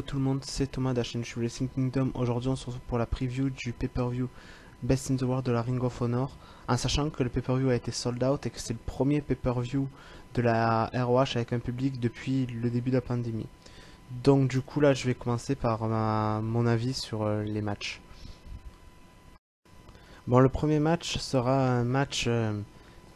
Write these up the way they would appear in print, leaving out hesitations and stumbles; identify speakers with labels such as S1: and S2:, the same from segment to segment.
S1: tout le monde, c'est Thomas de la chaîne YouTube Wrestling Kingdom. Aujourd'hui on se retrouve pour la preview du pay-per-view Best in the World de la Ring of Honor, en sachant que le pay-per-view a été sold out et que c'est le premier pay-per-view de la ROH avec un public depuis le début de la pandémie. Donc du coup là je vais commencer par mon avis sur les matchs. Bon, le premier match sera un match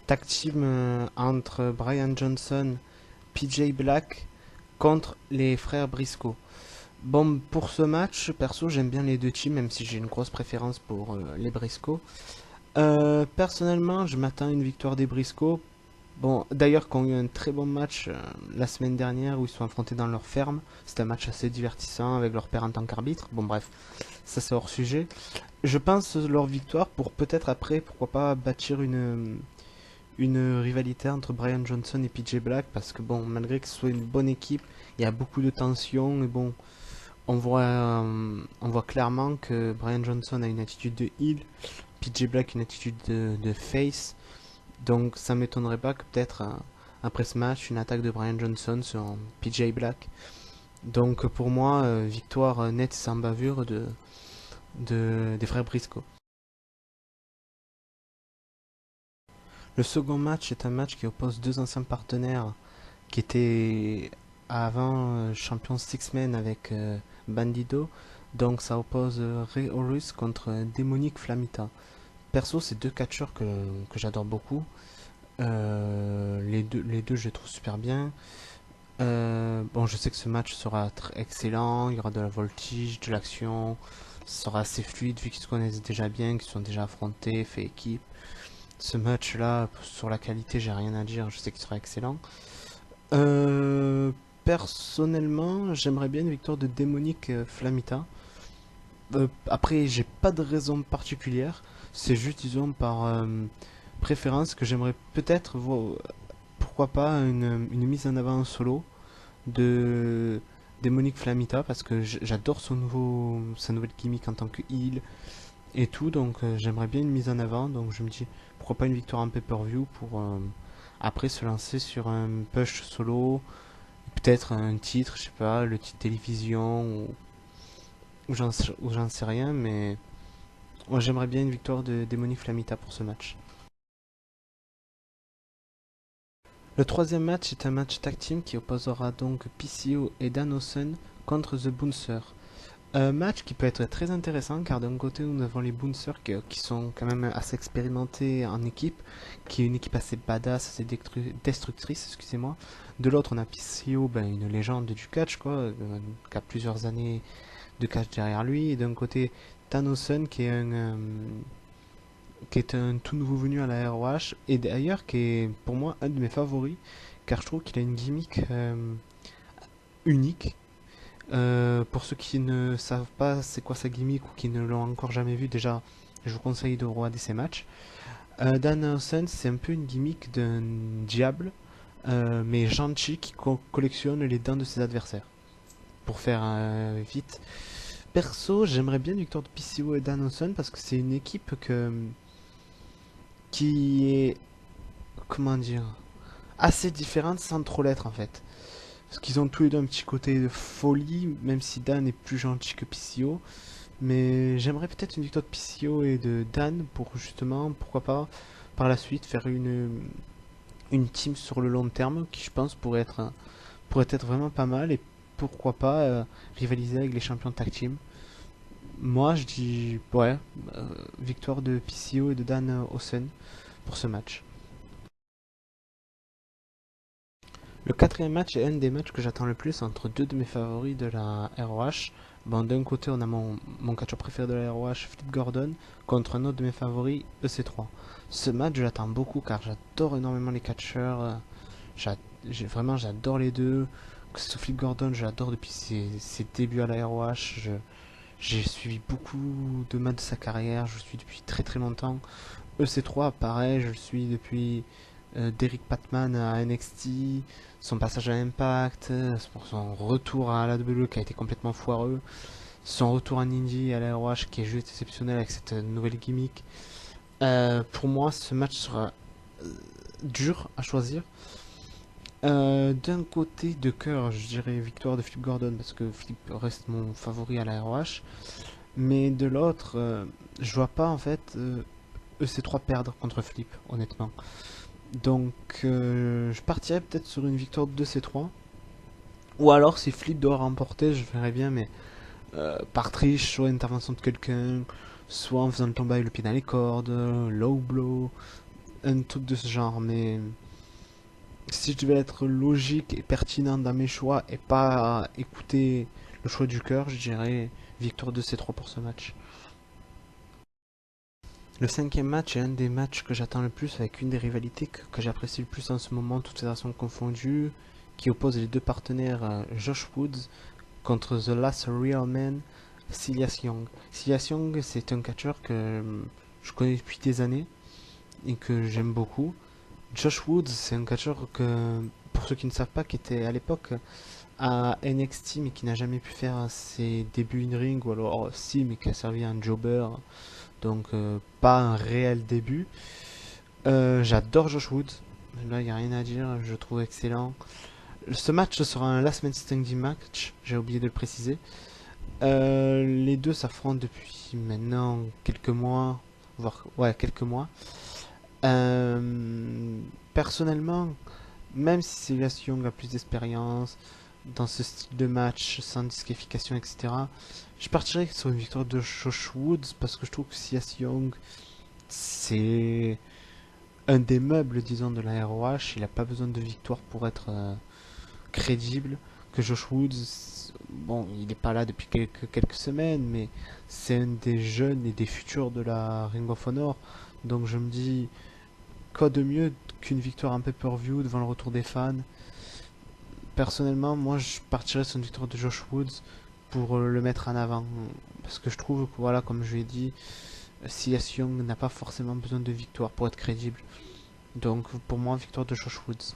S1: tag team entre Brian Johnson, PJ Black contre les frères Briscoe. Bon, pour ce match, perso, j'aime bien les deux teams, même si j'ai une grosse préférence pour les Briscoe. Personnellement, je m'attends à une victoire des Briscoe. Bon, d'ailleurs, qu'on a eu un très bon match la semaine dernière où ils sont affrontés dans leur ferme. C'était un match assez divertissant avec leur père en tant qu'arbitre. Bon, bref, ça c'est hors sujet. Je pense leur victoire pour peut-être après, pourquoi pas, bâtir une rivalité entre Brian Johnson et PJ Black. Parce que bon, malgré que ce soit une bonne équipe, il y a beaucoup de tensions et bon. On voit clairement que Brian Johnson a une attitude de heel, PJ Black une attitude de face. Donc ça m'étonnerait pas que peut-être après ce match, une attaque de Brian Johnson sur PJ Black. Donc pour moi, victoire nette et sans bavure des frères Briscoe. Le second match est un match qui oppose deux anciens partenaires qui étaient avant champion Six-Man avec Bandido. Donc ça oppose Rey Horus contre Démonique Flamita. Perso, c'est deux catcheurs que j'adore beaucoup. Les deux, je les trouve super bien. Bon, je sais que ce match sera excellent. Il y aura de la voltige, de l'action. Ce sera assez fluide vu qu'ils se connaissent déjà bien, qu'ils sont déjà affrontés, fait équipe. Ce match-là, sur la qualité, j'ai rien à dire. Je sais qu'il sera excellent. Personnellement, j'aimerais bien une victoire de Démonique Flamita. Après, j'ai pas de raison particulière. C'est juste, disons, par préférence que j'aimerais peut-être voir, pourquoi pas, une mise en avant en solo de Démonique Flamita parce que j'adore sa nouvelle gimmick en tant que heel et tout. Donc, j'aimerais bien une mise en avant. Donc, je me dis, pourquoi pas une victoire en pay-per-view pour après se lancer sur un push solo, peut-être un titre, je sais pas, le titre télévision ou j'en sais rien, mais moi, j'aimerais bien une victoire de Démonique Flamita pour ce match. Le troisième match est un match tag team qui opposera donc PCO et Danielson contre The Bouncer. Un match qui peut être très intéressant car d'un côté nous avons les Bouncers qui sont quand même assez expérimentés en équipe, qui est une équipe assez badass, assez destructrice, excusez-moi. De l'autre on a PCO, ben, une légende du catch quoi, qui a plusieurs années de catch derrière lui. Et d'un côté Danielson qui est un tout nouveau venu à la ROH et d'ailleurs qui est pour moi un de mes favoris car je trouve qu'il a une gimmick unique. Pour ceux qui ne savent pas c'est quoi sa gimmick ou qui ne l'ont encore jamais vu, déjà je vous conseille de regarder ses matchs. Dan Hansen, c'est un peu une gimmick d'un diable, mais gentil qui collectionne les dents de ses adversaires. Pour faire vite. Perso, j'aimerais bien une victoire de PCO et Dan Hansen parce que c'est une équipe qui est, comment dire, assez différente sans trop l'être en fait. Parce qu'ils ont tous les deux un petit côté de folie, même si Dan est plus gentil que PCO. Mais j'aimerais peut-être une victoire de PCO et de Dan pour justement, pourquoi pas, par la suite faire une team sur le long terme qui je pense pourrait être vraiment pas mal et pourquoi pas rivaliser avec les champions de tag team. Moi je dis ouais, victoire de PCO et de Dan Hausen pour ce match. Le quatrième match est un des matchs que j'attends le plus entre deux de mes favoris de la ROH. Bon, d'un côté, on a mon catcheur préféré de la ROH, Flip Gordon, contre un autre de mes favoris, EC3. Ce match, je l'attends beaucoup car j'adore énormément les catcheurs. Vraiment, j'adore les deux. Que ce soit Flip Gordon, je l'adore depuis ses débuts à la ROH. J'ai suivi beaucoup de matchs de sa carrière, je le suis depuis très très longtemps. EC3, pareil, je le suis depuis Derek Patman à NXT, son passage à Impact, pour son retour à la WWE qui a été complètement foireux, son retour en Indie à la ROH qui est juste exceptionnel avec cette nouvelle gimmick. Pour moi, ce match sera dur à choisir D'un côté de cœur, je dirais victoire de Flip Gordon parce que Flip reste mon favori à la ROH. Mais de l'autre, je vois pas en fait EC3 perdre contre Flip, honnêtement. Donc je partirais peut-être sur une victoire de C3. Ou alors si Flip doit remporter, je verrais bien, mais par triche, soit intervention de quelqu'un, soit en faisant le tomber avec le pied dans les cordes, low blow, un truc de ce genre. Mais si je devais être logique et pertinent dans mes choix et pas écouter le choix du cœur, je dirais victoire de C3 pour ce match. Le cinquième match est un des matchs que j'attends le plus avec une des rivalités que j'apprécie le plus en ce moment, toutes fédérations confondues, qui oppose les deux partenaires Josh Woods contre The Last Real Man, Silas Young. Silas Young, c'est un catcheur que je connais depuis des années et que j'aime beaucoup. Josh Woods, c'est un catcheur que, pour ceux qui ne savent pas, qui était à l'époque à NXT mais qui n'a jamais pu faire ses débuts in-ring, ou alors si, mais qui a servi un jobber, donc pas un réel début. J'adore Josh Woods, là il n'y a rien à dire, je le trouve excellent. Ce match sera un last man standing match, j'ai oublié de le préciser. Les deux s'affrontent depuis maintenant quelques mois, voire ouais quelques mois. Euh, Personnellement, même si Silas Young a plus d'expérience dans ce style de match, sans disqualification, etc., je partirais sur une victoire de Josh Woods parce que je trouve que Silas Young, c'est un des meubles, disons, de la ROH. Il n'a pas besoin de victoire pour être crédible. Que Josh Woods, bon, il n'est pas là depuis quelques semaines, mais c'est un des jeunes et des futurs de la Ring of Honor. Donc je me dis, quoi de mieux qu'une victoire un pay-per-view devant le retour des fans. Personnellement, moi je partirais sur une victoire de Josh Woods pour le mettre en avant. Parce que je trouve que, voilà, comme je l'ai dit, Silas Young n'a pas forcément besoin de victoire pour être crédible. Donc pour moi, victoire de Josh Woods.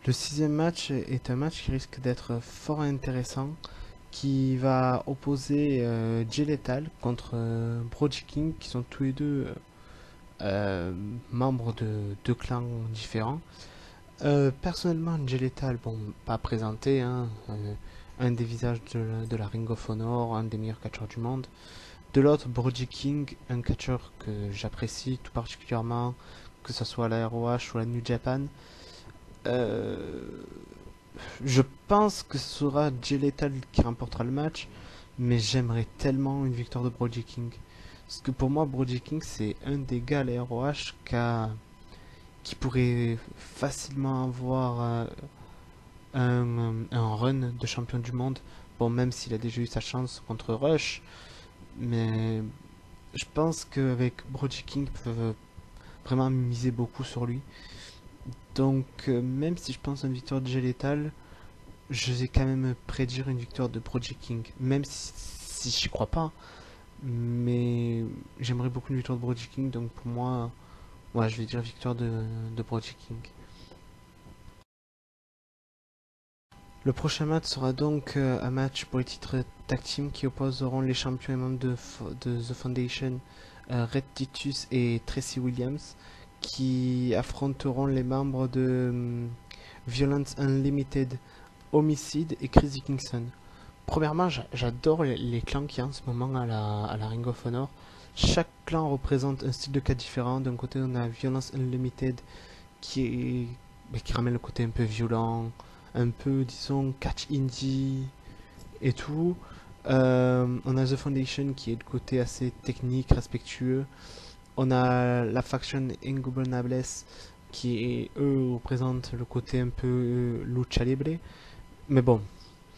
S1: Le sixième match est un match qui risque d'être fort intéressant, qui va opposer Jay Lethal contre Brody King, qui sont tous les deux euh, membres de deux clans différents. Personnellement, Jay Lethal, bon, pas présenté, hein, un des visages de la Ring of Honor, un des meilleurs catcheurs du monde. De l'autre, Brody King, un catcheur que j'apprécie tout particulièrement, que ce soit à la ROH ou à la New Japan. Euh, je pense que ce sera Jay Lethal qui remportera le match, mais j'aimerais tellement une victoire de Brody King. Parce que pour moi, Brody King, c'est un des gars à la ROH qui pourrait facilement avoir un run de champion du monde. Bon, même s'il a déjà eu sa chance contre Rush, mais je pense qu'avec Brody King, ils peuvent vraiment miser beaucoup sur lui. Donc, même si je pense à une victoire de Jay Lethal, je vais quand même prédire une victoire de Brody King. Même si j'y crois pas, mais j'aimerais beaucoup une victoire de Brody King, donc pour moi, ouais, je vais dire victoire de Brody King. Le prochain match sera donc un match pour les titres tag team qui opposeront les champions et membres de The Foundation, Red Titus et Tracy Williams, qui affronteront les membres de Violence Unlimited, Homicide et Crazy Kingston. Premièrement, j'adore les clans qu'il y a en ce moment à la Ring of Honor. Chaque clan représente un style de catch différent. D'un côté, on a Violence Unlimited qui est, qui ramène le côté un peu violent, un peu, disons, catch indie et tout. On a The Foundation qui est le côté assez technique, respectueux. On a la faction Ingobernables qui, eux, représentent le côté un peu lucha libre. Mais bon,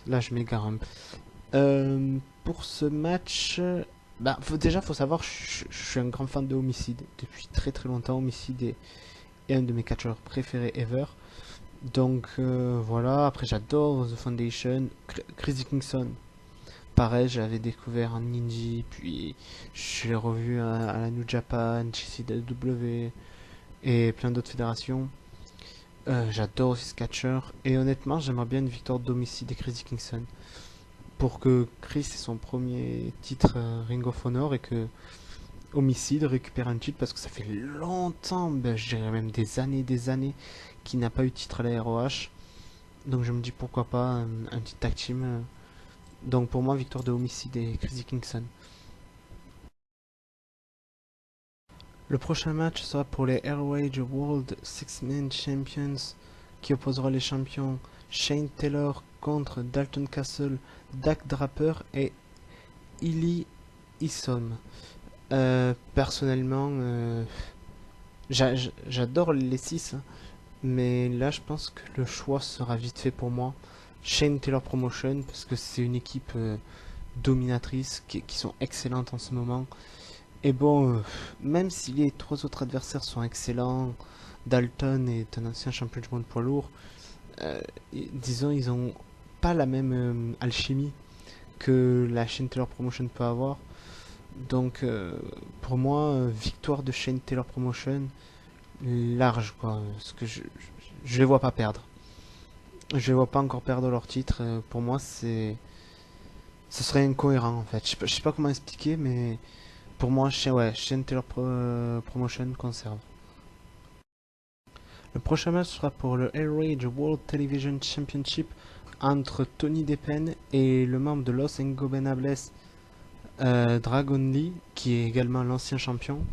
S1: là, je m'égare un peu. Pour ce match, bah, déjà, faut savoir, je suis un grand fan de Homicide. Depuis très très longtemps, Homicide est un de mes catcheurs préférés ever. Donc voilà, après j'adore The Foundation, Crazy Kingston. Pareil, j'avais découvert en Ninja, puis je l'ai revu à la New Japan, JCW et plein d'autres fédérations. J'adore aussi ce catcheur. Et honnêtement, j'aimerais bien une victoire d'Homicide et Crazy Kingston. Pour que Chris ait son premier titre Ring of Honor et que Homicide récupère un titre parce que ça fait longtemps, ben, je dirais même des années qu'il n'a pas eu de titre à la ROH. Donc je me dis pourquoi pas un petit tag team. Donc pour moi, victoire de Homicide et Crazy Kingston. Le prochain match sera pour les ROH World Six-Man Champions qui opposera les champions Shane Taylor contre Dalton Castle, Dak Draper et Illy Isom. Personnellement, j'adore les 6, hein, mais là je pense que le choix sera vite fait pour moi. Shane Taylor Promotion, parce que c'est une équipe dominatrice qui sont excellentes en ce moment. Et bon, même si les trois autres adversaires sont excellents, Dalton est un ancien champion du monde poids lourd, disons, ils ont pas la même alchimie que la Shane Taylor Promotion peut avoir. Donc, pour moi, victoire de Shane Taylor Promotion, large, quoi. Parce que je les vois pas perdre. Je les vois pas encore perdre leur titre. Pour moi, ce serait incohérent, en fait. Je sais pas comment expliquer, mais pour moi, ouais, Shane Taylor Promotion conserve. Le prochain match sera pour le Rage World Television Championship entre Tony Deppen et le membre de Los Ingobernables, Dragon Lee, qui est également l'ancien champion.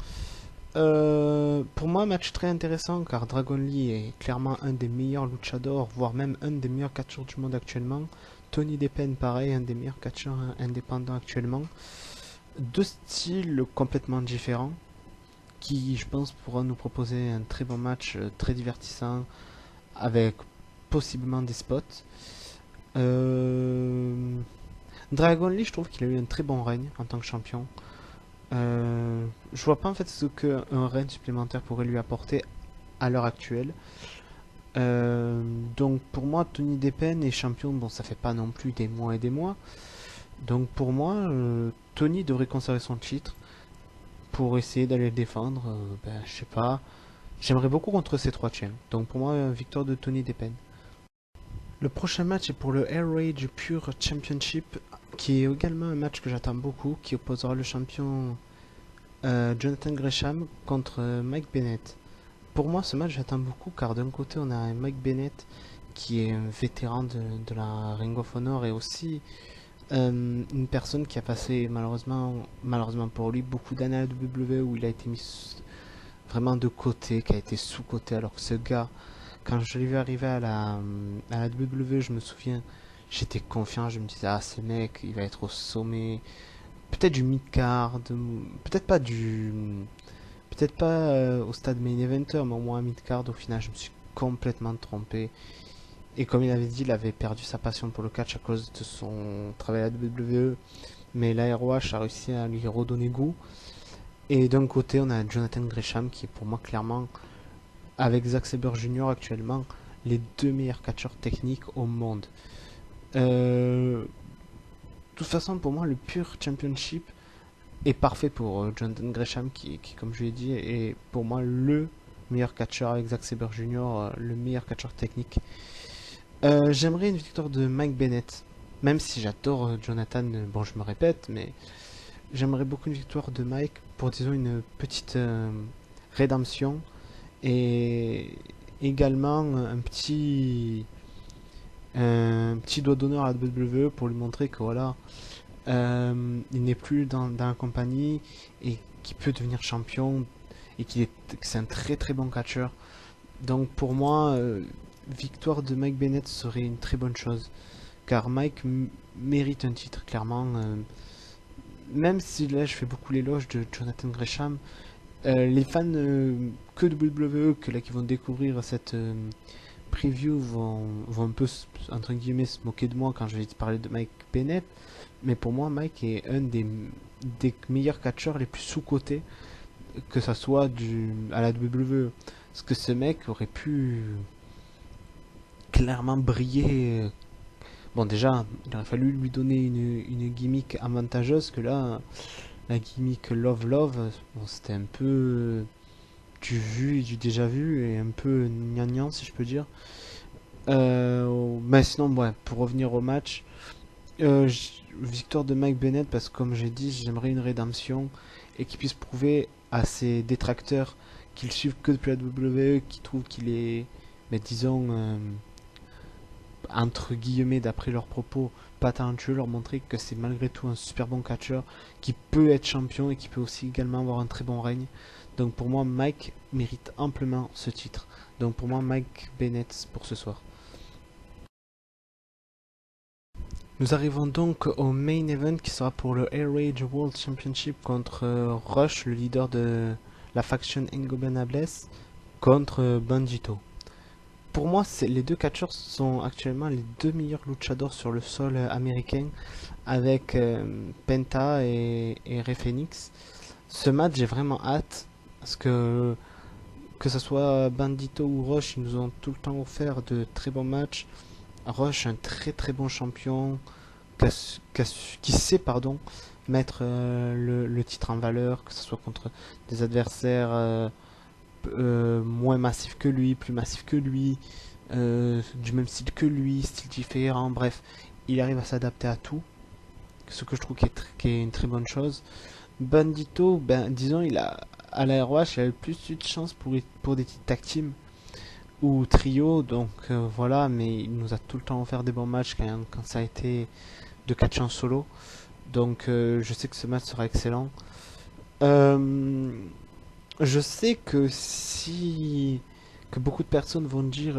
S1: Pour moi, match très intéressant car Dragon Lee est clairement un des meilleurs luchadors, voire même un des meilleurs catcheurs du monde actuellement. Tony Deppen, pareil, un des meilleurs catcheurs indépendants actuellement. Deux styles complètement différents qui, je pense, pourra nous proposer un très bon match, très divertissant, avec possiblement des spots. Euh, Dragon Lee, je trouve qu'il a eu un très bon règne en tant que champion. Je vois pas en fait ce qu'un règne supplémentaire pourrait lui apporter à l'heure actuelle. Donc pour moi, Tony Deppen est champion, bon ça fait pas non plus des mois et des mois. Donc pour moi, Tony devrait conserver son titre pour essayer d'aller le défendre. Ben, je sais pas. J'aimerais beaucoup contre ces trois champs. Donc pour moi, victoire de Tony Deppen. Le prochain match est pour le Air Rage Pure Championship, qui est également un match que j'attends beaucoup, qui opposera le champion Jonathan Gresham contre Mike Bennett. Pour moi, ce match, j'attends beaucoup car d'un côté, on a un Mike Bennett qui est un vétéran de la Ring of Honor et aussi une personne qui a passé malheureusement pour lui, beaucoup d'années à la WWE où il a été mis vraiment de côté, qui a été sous-côté. Alors que ce gars, quand je l'ai vu arriver à la WWE, je me souviens, j'étais confiant, je me disais, ah, ce mec, il va être au sommet, peut-être du mid-card, peut-être pas du peut-être pas au stade main eventer, mais au moins à mid-card. Au final, je me suis complètement trompé. Et comme il avait dit, il avait perdu sa passion pour le catch à cause de son travail à la WWE. Mais la ROH a réussi à lui redonner goût. Et d'un côté, on a Jonathan Gresham qui est pour moi clairement, avec Zack Sabre Jr. actuellement, les deux meilleurs catcheurs techniques au monde. De toute façon, pour moi, le Pure Championship est parfait pour Jonathan Gresham qui, comme je l'ai dit, est pour moi le meilleur catcheur avec Zack Sabre Jr., le meilleur catcheur technique. J'aimerais une victoire de Mike Bennett, même si j'adore Jonathan, bon je me répète, mais j'aimerais beaucoup une victoire de Mike pour disons une petite rédemption et également un petit doigt d'honneur à la WWE pour lui montrer que voilà, il n'est plus dans la compagnie et qui peut devenir champion et que c'est un très très bon catcheur. Donc pour moi, victoire de Mike Bennett serait une très bonne chose car Mike mérite un titre clairement. Même si là je fais beaucoup l'éloge de Jonathan Gresham, les fans que de WWE que là qui vont découvrir cette preview vont un peu entre guillemets se moquer de moi quand je vais parler de Mike Bennett. Mais pour moi, Mike est un des meilleurs catcheurs les plus sous-cotés, que ça soit à la WWE. Parce que ce mec aurait pu clairement briller. Bon, déjà, il aurait fallu lui donner une gimmick avantageuse, que là, la gimmick Love Love, bon, c'était un peu du vu et du déjà vu, et un peu gnangnan, si je peux dire. Mais sinon, ouais, pour revenir au match, victoire de Mike Bennett parce que comme j'ai dit, j'aimerais une rédemption et qu'il puisse prouver à ses détracteurs qui le suivent que depuis la WWE, qui trouvent qu'il est, mais disons, entre guillemets, d'après leurs propos, pas talentueux, leur montrer que c'est malgré tout un super bon catcheur qui peut être champion et qui peut aussi également avoir un très bon règne. Donc pour moi, Mike mérite amplement ce titre. Donc pour moi, Mike Bennett pour ce soir. Nous arrivons donc au main event qui sera pour le Air Rage World Championship contre Rush, le leader de la faction Ingobernables, contre Bandito. Pour moi, les deux catcheurs sont actuellement les deux meilleurs luchadors sur le sol américain avec Penta et Rey Fenix. Ce match, j'ai vraiment hâte parce que ce soit Bandito ou Rush, ils nous ont tout le temps offert de très bons matchs. Rush, un très très bon champion qui sait mettre le titre en valeur, que ce soit contre des adversaires moins massif que lui, plus massif que lui, du même style que lui, style différent, bref, il arrive à s'adapter à tout, ce que je trouve qui est une très bonne chose. Bandito, ben disons, à la ROH, il a eu plus eu de chance pour des titres tag team ou trio, donc voilà, mais il nous a tout le temps offert des bons matchs quand ça a été de catch en solo, donc je sais que ce match sera excellent. Je sais que beaucoup de personnes vont dire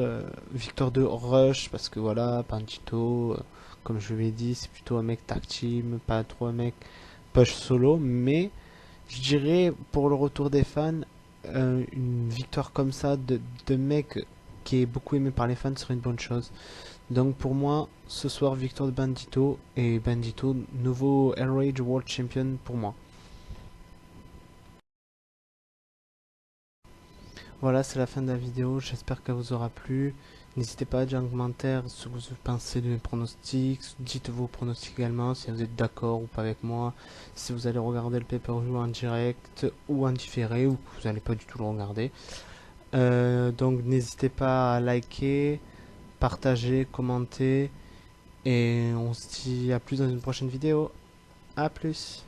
S1: victoire de Rush parce que voilà, Bandito, comme je l'ai dit, c'est plutôt un mec tag team, pas trop un mec push solo, mais je dirais pour le retour des fans, une victoire comme ça de mec qui est beaucoup aimé par les fans serait une bonne chose. Donc pour moi, ce soir, victoire de Bandito et Bandito, nouveau Air Rage World Champion pour moi. Voilà, c'est la fin de la vidéo, j'espère qu'elle vous aura plu. N'hésitez pas à dire en commentaire ce que vous pensez de mes pronostics. Dites vos pronostics également si vous êtes d'accord ou pas avec moi. Si vous allez regarder le pay-per-view en direct ou en différé ou que vous n'allez pas du tout le regarder. Donc n'hésitez pas à liker, partager, commenter. Et on se dit à plus dans une prochaine vidéo. A plus.